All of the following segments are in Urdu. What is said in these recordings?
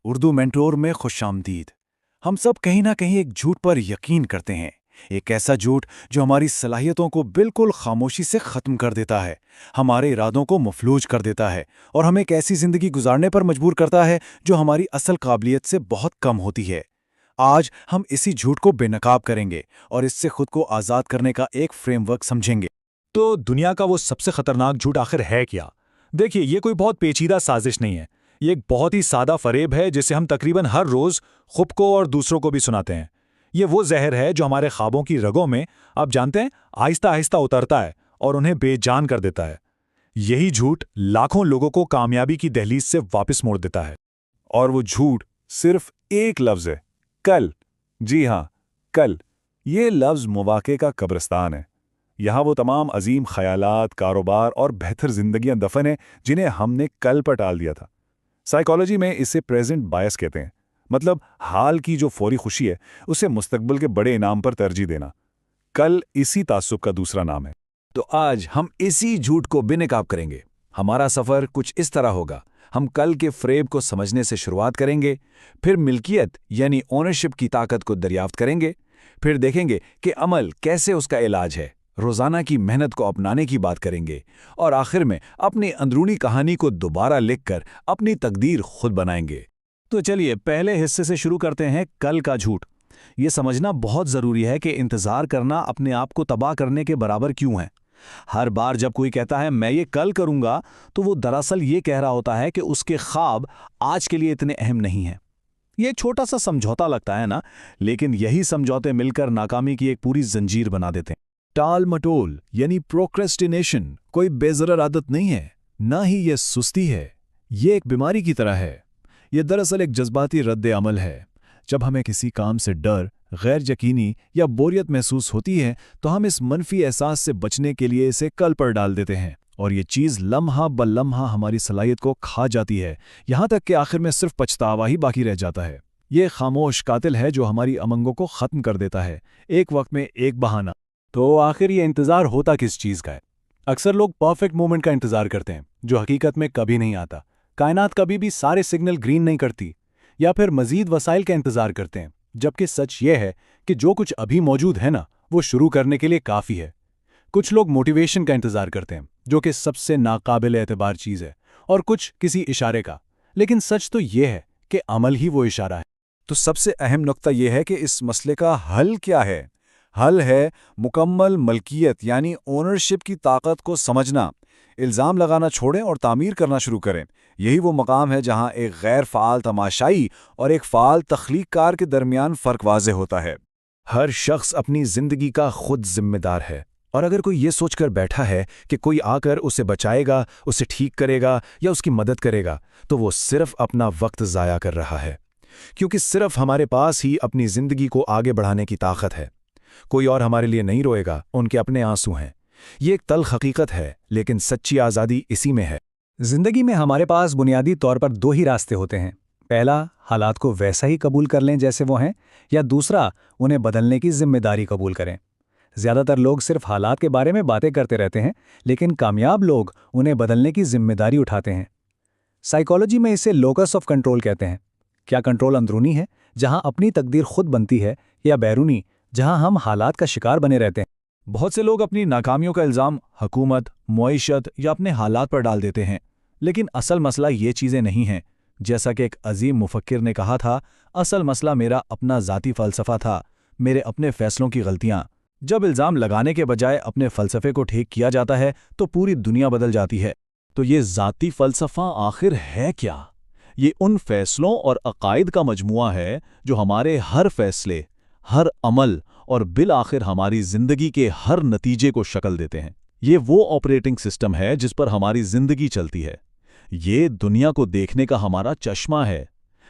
اردو مینٹور میں خوش آمدید۔ ہم سب کہیں نہ کہیں ایک جھوٹ پر یقین کرتے ہیں، ایک ایسا جھوٹ جو ہماری صلاحیتوں کو بالکل خاموشی سے ختم کر دیتا ہے، ہمارے ارادوں کو مفلوج کر دیتا ہے اور ہمیں ایک ایسی زندگی گزارنے پر مجبور کرتا ہے جو ہماری اصل قابلیت سے بہت کم ہوتی ہے۔ آج ہم اسی جھوٹ کو بے نقاب کریں گے اور اس سے خود کو آزاد کرنے کا ایک فریم ورک سمجھیں گے۔ تو دنیا کا وہ سب سے خطرناک جھوٹ آخر ہے کیا؟ دیکھیے، یہ کوئی بہت پیچیدہ سازش نہیں ہے، یہ ایک بہت ہی سادہ فریب ہے جسے ہم تقریباً ہر روز خود کو اور دوسروں کو بھی سناتے ہیں۔ یہ وہ زہر ہے جو ہمارے خوابوں کی رگوں میں، آپ جانتے ہیں، آہستہ آہستہ اترتا ہے اور انہیں بے جان کر دیتا ہے۔ یہی جھوٹ لاکھوں لوگوں کو کامیابی کی دہلیز سے واپس موڑ دیتا ہے۔ اور وہ جھوٹ صرف ایک لفظ ہے، کل۔ جی ہاں، کل۔ یہ لفظ مواقع کا قبرستان ہے۔ یہاں وہ تمام عظیم خیالات، کاروبار اور بہتر زندگیاں دفن ہیں جنہیں ہم نے کل پر ٹال دیا تھا۔ سائیکالوجی میں اسے پریزنٹ بائس کہتے ہیں، مطلب حال کی جو فوری خوشی ہے اسے مستقبل کے بڑے انعام پر ترجیح دینا۔ کل اسی تعصب کا دوسرا نام ہے۔ تو آج ہم اسی جھوٹ کو بے نقاب کریں گے۔ ہمارا سفر کچھ اس طرح ہوگا۔ ہم کل کے فریب کو سمجھنے سے شروعات کریں گے، پھر ملکیت یعنی اونرشپ کی طاقت کو دریافت کریں گے، پھر دیکھیں گے کہ عمل کیسے اس کا علاج ہے، روزانہ کی محنت کو اپنانے کی بات کریں گے، اور آخر میں اپنی اندرونی کہانی کو دوبارہ لکھ کر اپنی تقدیر خود بنائیں گے۔ تو چلیے پہلے حصے سے شروع کرتے ہیں، کل کا جھوٹ۔ یہ سمجھنا بہت ضروری ہے کہ انتظار کرنا اپنے آپ کو تباہ کرنے کے برابر کیوں ہے۔ ہر بار جب کوئی کہتا ہے میں یہ کل کروں گا، تو وہ دراصل یہ کہہ رہا ہوتا ہے کہ اس کے خواب آج کے لیے اتنے اہم نہیں ہیں۔ یہ چھوٹا سا سمجھوتا لگتا ہے نا، لیکن یہی سمجھوتے مل کر ناکامی کی ایک پوری زنجیر بنا دیتے ہیں۔ ٹال مٹول یعنی پروکریسٹینیشن کوئی بے ضرر عادت نہیں ہے، نہ ہی یہ سستی ہے۔ یہ ایک بیماری کی طرح ہے۔ یہ دراصل ایک جذباتی رد عمل ہے۔ جب ہمیں کسی کام سے ڈر، غیر یقینی یا بوریت محسوس ہوتی ہے تو ہم اس منفی احساس سے بچنے کے لیے اسے کل پر ڈال دیتے ہیں، اور یہ چیز لمحہ بلمحہ ہماری صلاحیت کو کھا جاتی ہے، یہاں تک کہ آخر میں صرف پچھتاوا ہی باقی رہ جاتا ہے۔ یہ خاموش قاتل ہے جو ہماری امنگوں کو ختم کر دیتا ہے، ایک وقت میں ایک بہانہ۔ تو آخر یہ انتظار ہوتا کس چیز کا ہے؟ اکثر لوگ پرفیکٹ مومنٹ کا انتظار کرتے ہیں جو حقیقت میں کبھی نہیں آتا۔ کائنات کبھی بھی سارے سگنل گرین نہیں کرتی، یا پھر مزید وسائل کا انتظار کرتے ہیں، جبکہ سچ یہ ہے کہ جو کچھ ابھی موجود ہے نا، وہ شروع کرنے کے لیے کافی ہے۔ کچھ لوگ موٹیویشن کا انتظار کرتے ہیں، جو کہ سب سے ناقابل اعتبار چیز ہے، اور کچھ کسی اشارے کا، لیکن سچ تو یہ ہے کہ عمل ہی وہ اشارہ ہے۔ تو سب سے اہم نقطہ یہ ہے کہ اس مسئلے کا حل کیا ہے؟ حل ہے مکمل ملکیت یعنی اونرشپ کی طاقت کو سمجھنا۔ الزام لگانا چھوڑیں اور تعمیر کرنا شروع کریں۔ یہی وہ مقام ہے جہاں ایک غیر فعال تماشائی اور ایک فعال تخلیق کار کے درمیان فرق واضح ہوتا ہے۔ ہر شخص اپنی زندگی کا خود ذمہ دار ہے، اور اگر کوئی یہ سوچ کر بیٹھا ہے کہ کوئی آ کر اسے بچائے گا، اسے ٹھیک کرے گا یا اس کی مدد کرے گا، تو وہ صرف اپنا وقت ضائع کر رہا ہے، کیونکہ صرف ہمارے پاس ہی اپنی زندگی کو آگے بڑھانے کی طاقت ہے۔ کوئی اور ہمارے لیے نہیں روئے گا، ان کے اپنے آنسو ہیں۔ یہ ایک تلخ حقیقت ہے، لیکن سچی آزادی اسی میں ہے۔ زندگی میں ہمارے پاس بنیادی طور پر دو ہی راستے ہوتے ہیں۔ پہلا، حالات کو ویسا ہی قبول کر لیں جیسے وہ ہیں، یا دوسرا، انہیں بدلنے کی ذمہ داری قبول کریں۔ زیادہ تر لوگ صرف حالات کے بارے میں باتیں کرتے رہتے ہیں، لیکن کامیاب لوگ انہیں بدلنے کی ذمہ داری اٹھاتے ہیں۔ سائیکالوجی میں اسے لوکس آف کنٹرول کہتے ہیں۔ کیا کنٹرول اندرونی ہے، جہاں اپنی تقدیر خود بنتی ہے، یا بیرونی، جہاں ہم حالات کا شکار بنے رہتے ہیں؟ بہت سے لوگ اپنی ناکامیوں کا الزام حکومت، معیشت یا اپنے حالات پر ڈال دیتے ہیں، لیکن اصل مسئلہ یہ چیزیں نہیں ہیں۔ جیسا کہ ایک عظیم مفکر نے کہا تھا، اصل مسئلہ میرا اپنا ذاتی فلسفہ تھا، میرے اپنے فیصلوں کی غلطیاں۔ جب الزام لگانے کے بجائے اپنے فلسفے کو ٹھیک کیا جاتا ہے تو پوری دنیا بدل جاتی ہے۔ تو یہ ذاتی فلسفہ آخر ہے کیا؟ یہ ان فیصلوں اور عقائد کا مجموعہ ہے جو ہمارے ہر فیصلے، ہر عمل اور بالآخر ہماری زندگی کے ہر نتیجے کو شکل دیتے ہیں۔ یہ وہ آپریٹنگ سسٹم ہے جس پر ہماری زندگی چلتی ہے۔ یہ دنیا کو دیکھنے کا ہمارا چشمہ ہے۔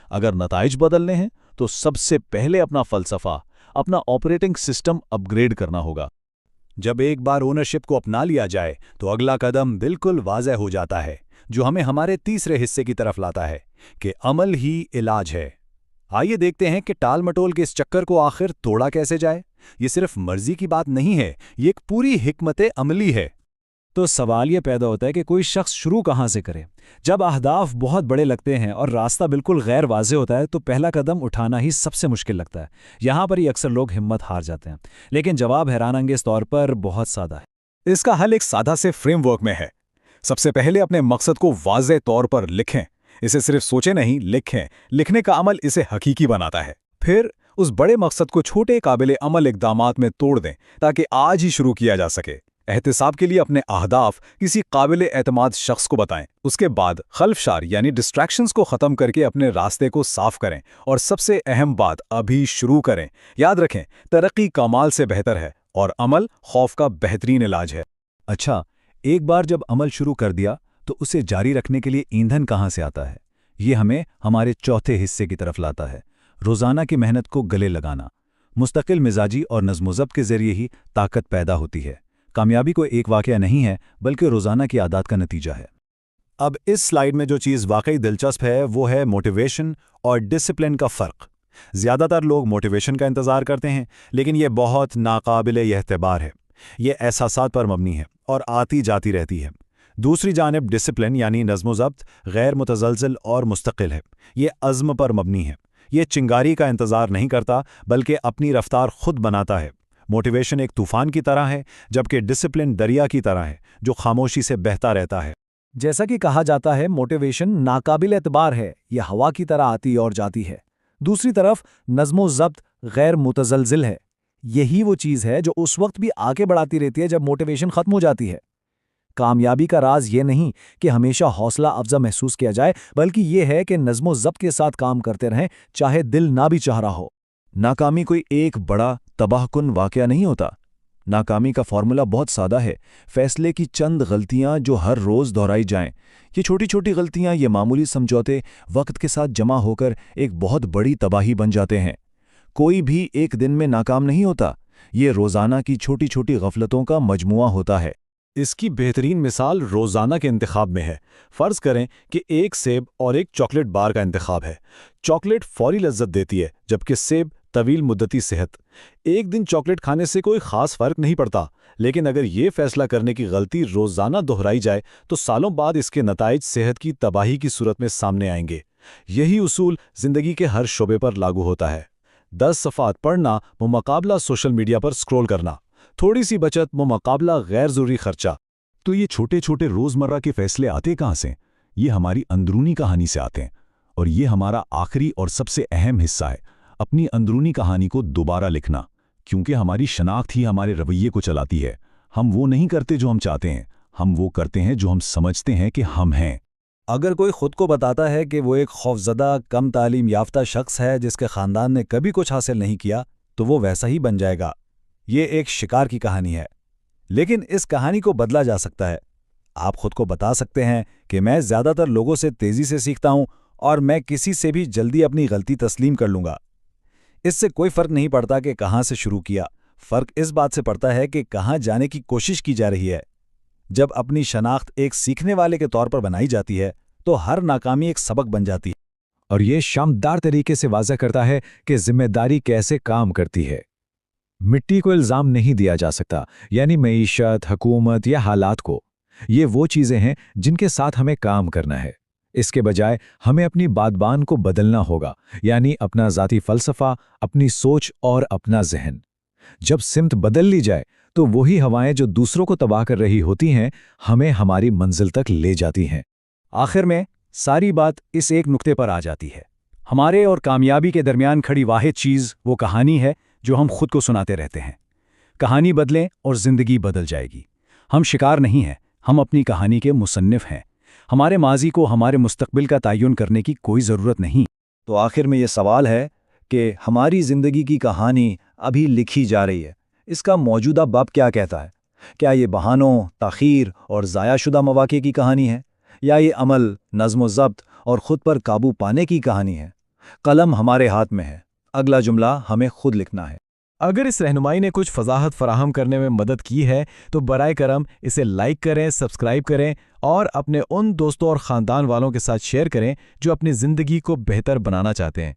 اگر نتائج بدلنے ہیں تو سب سے پہلے اپنا فلسفہ، اپنا آپریٹنگ سسٹم اپ گریڈ کرنا ہوگا۔ جب ایک بار اونرشپ کو اپنا لیا جائے تو اگلا قدم بالکل واضح ہو جاتا ہے، جو ہمیں ہمارے تیسرے حصے کی طرف لاتا ہے کہ عمل ہی علاج ہے۔ آئیے دیکھتے ہیں کہ ٹال مٹول کے اس چکر کو آخر توڑا کیسے جائے۔ یہ صرف مرضی کی بات نہیں ہے، یہ ایک پوری حکمت عملی ہے۔ تو سوال یہ پیدا ہوتا ہے کہ کوئی شخص شروع کہاں سے کرے؟ جب اہداف بہت بڑے لگتے ہیں اور راستہ بالکل غیر واضح ہوتا ہے تو پہلا قدم اٹھانا ہی سب سے مشکل لگتا ہے۔ یہاں پر ہی اکثر لوگ ہمت ہار جاتے ہیں، لیکن جواب حیران انگیز طور پر بہت سادہ ہے۔ اس کا حل ایک سادہ سے فریم ورک میں ہے۔ سب سے پہلے اپنے مقصد کو واضح طور پر لکھیں۔ اسے صرف سوچیں نہیں، لکھیں۔ لکھنے کا عمل اسے حقیقی بناتا ہے۔ پھر اس بڑے مقصد کو چھوٹے قابل عمل اقدامات میں توڑ دیں تاکہ آج ہی شروع کیا جا سکے۔ احتساب کے لیے اپنے اہداف کسی قابل اعتماد شخص کو بتائیں۔ اس کے بعد خلفشار یعنی ڈسٹریکشنز کو ختم کر کے اپنے راستے کو صاف کریں، اور سب سے اہم بات، ابھی شروع کریں۔ یاد رکھیں، ترقی کمال سے بہتر ہے اور عمل خوف کا بہترین علاج ہے۔ اچھا، ایک بار جب عمل شروع کر دیا تو اسے جاری رکھنے کے لیے ایندھن کہاں سے آتا ہے؟ یہ ہمیں ہمارے چوتھے حصے کی طرف لاتا ہے، روزانہ کی محنت کو گلے لگانا۔ مستقل مزاجی اور نظم و ضبط کے ذریعے ہی طاقت پیدا ہوتی ہے۔ کامیابی کوئی ایک واقعہ نہیں ہے بلکہ روزانہ کی عادات کا نتیجہ ہے۔ اب اس سلائیڈ میں جو چیز واقعی دلچسپ ہے وہ ہے موٹیویشن اور ڈسپلن کا فرق۔ زیادہ تر لوگ موٹیویشن کا انتظار کرتے ہیں، لیکن یہ بہت ناقابل اعتبار ہے۔ یہ احساسات پر مبنی ہے اور آتی جاتی رہتی ہے۔ دوسری جانب ڈسپلن یعنی نظم و ضبط غیر متزلزل اور مستقل ہے۔ یہ عزم پر مبنی ہے۔ یہ چنگاری کا انتظار نہیں کرتا بلکہ اپنی رفتار خود بناتا ہے۔ موٹیویشن ایک طوفان کی طرح ہے، جبکہ ڈسپلن دریا کی طرح ہے جو خاموشی سے بہتا رہتا ہے۔ جیسا کہ کہا جاتا ہے، موٹیویشن ناقابل اعتبار ہے، یہ ہوا کی طرح آتی اور جاتی ہے۔ دوسری طرف نظم و ضبط غیر متزلزل ہے۔ یہی وہ چیز ہے جو اس وقت بھی آگے بڑھاتی رہتی ہے جب موٹیویشن ختم ہو جاتی ہے۔ کامیابی کا راز یہ نہیں کہ ہمیشہ حوصلہ افزا محسوس کیا جائے، بلکہ یہ ہے کہ نظم و ضبط کے ساتھ کام کرتے رہیں، چاہے دل نہ بھی چاہ رہا ہو۔ ناکامی کوئی ایک بڑا تباہ کن واقعہ نہیں ہوتا۔ ناکامی کا فارمولا بہت سادہ ہے، فیصلے کی چند غلطیاں جو ہر روز دہرائی جائیں۔ یہ چھوٹی چھوٹی غلطیاں، یہ معمولی سمجھوتے وقت کے ساتھ جمع ہو کر ایک بہت بڑی تباہی بن جاتے ہیں۔ کوئی بھی ایک دن میں ناکام نہیں ہوتا، یہ روزانہ کی چھوٹی چھوٹی غفلتوں کا مجموعہ ہوتا ہے۔ اس کی بہترین مثال روزانہ کے انتخاب میں ہے۔ فرض کریں کہ ایک سیب اور ایک چاکلیٹ بار کا انتخاب ہے۔ چاکلیٹ فوری لذت دیتی ہے، جبکہ سیب طویل مدتی صحت۔ ایک دن چاکلیٹ کھانے سے کوئی خاص فرق نہیں پڑتا، لیکن اگر یہ فیصلہ کرنے کی غلطی روزانہ دہرائی جائے تو سالوں بعد اس کے نتائج صحت کی تباہی کی صورت میں سامنے آئیں گے۔ یہی اصول زندگی کے ہر شعبے پر لاگو ہوتا ہے۔ 10 صفحات پڑھنا بمقابلہ سوشل میڈیا پر سکرول کرنا، تھوڑی سی بچت بمقابلہ غیر ضروری خرچہ۔ تو یہ چھوٹے چھوٹے روزمرہ کے فیصلے آتے کہاں سے؟ یہ ہماری اندرونی کہانی سے آتے ہیں، اور یہ ہمارا آخری اور سب سے اہم حصہ ہے، اپنی اندرونی کہانی کو دوبارہ لکھنا، کیونکہ ہماری شناخت ہی ہمارے رویے کو چلاتی ہے۔ ہم وہ نہیں کرتے جو ہم چاہتے ہیں، ہم وہ کرتے ہیں جو ہم سمجھتے ہیں کہ ہم ہیں۔ اگر کوئی خود کو بتاتا ہے کہ وہ ایک خوفزدہ، کم تعلیم یافتہ شخص ہے جس کے خاندان نے کبھی کچھ حاصل نہیں کیا، تو وہ ویسا ہی بن جائے گا۔ یہ ایک شکار کی کہانی ہے، لیکن اس کہانی کو بدلا جا سکتا ہے۔ آپ خود کو بتا سکتے ہیں کہ میں زیادہ تر لوگوں سے تیزی سے سیکھتا ہوں اور میں کسی سے بھی جلدی اپنی غلطی تسلیم کر لوں گا۔ اس سے کوئی فرق نہیں پڑتا کہ کہاں سے شروع کیا، فرق اس بات سے پڑتا ہے کہ کہاں جانے کی کوشش کی جا رہی ہے۔ جب اپنی شناخت ایک سیکھنے والے کے طور پر بنائی جاتی ہے تو ہر ناکامی ایک سبق بن جاتی ہے، اور یہ شامدار طریقے سے واضح کرتا ہے کہ ذمہ داری کیسے کام کرتی ہے۔ مٹی کو الزام نہیں دیا جا سکتا، یعنی معیشت، حکومت یا حالات کو۔ یہ وہ چیزیں ہیں جن کے ساتھ ہمیں کام کرنا ہے۔ اس کے بجائے ہمیں اپنی بادبان کو بدلنا ہوگا، یعنی اپنا ذاتی فلسفہ، اپنی سوچ اور اپنا ذہن۔ جب سمت بدل لی جائے تو وہی ہوائیں جو دوسروں کو تباہ کر رہی ہوتی ہیں ہمیں ہماری منزل تک لے جاتی ہیں۔ آخر میں ساری بات اس ایک نقطے پر آ جاتی ہے، ہمارے اور کامیابی کے درمیان کھڑی واحد چیز وہ کہانی ہے جو ہم خود کو سناتے رہتے ہیں۔ کہانی بدلیں اور زندگی بدل جائے گی۔ ہم شکار نہیں ہیں، ہم اپنی کہانی کے مصنف ہیں۔ ہمارے ماضی کو ہمارے مستقبل کا تعین کرنے کی کوئی ضرورت نہیں۔ تو آخر میں یہ سوال ہے کہ ہماری زندگی کی کہانی ابھی لکھی جا رہی ہے، اس کا موجودہ باب کیا کہتا ہے؟ کیا یہ بہانوں، تاخیر اور ضائع شدہ مواقع کی کہانی ہے، یا یہ عمل، نظم و ضبط اور خود پر قابو پانے کی کہانی ہے؟ قلم ہمارے ہاتھ میں ہے، اگلا جملہ ہمیں خود لکھنا ہے۔ اگر اس رہنمائی نے کچھ وضاحت فراہم کرنے میں مدد کی ہے تو برائے کرم اسے لائک کریں، سبسکرائب کریں اور اپنے ان دوستوں اور خاندان والوں کے ساتھ شیئر کریں جو اپنی زندگی کو بہتر بنانا چاہتے ہیں۔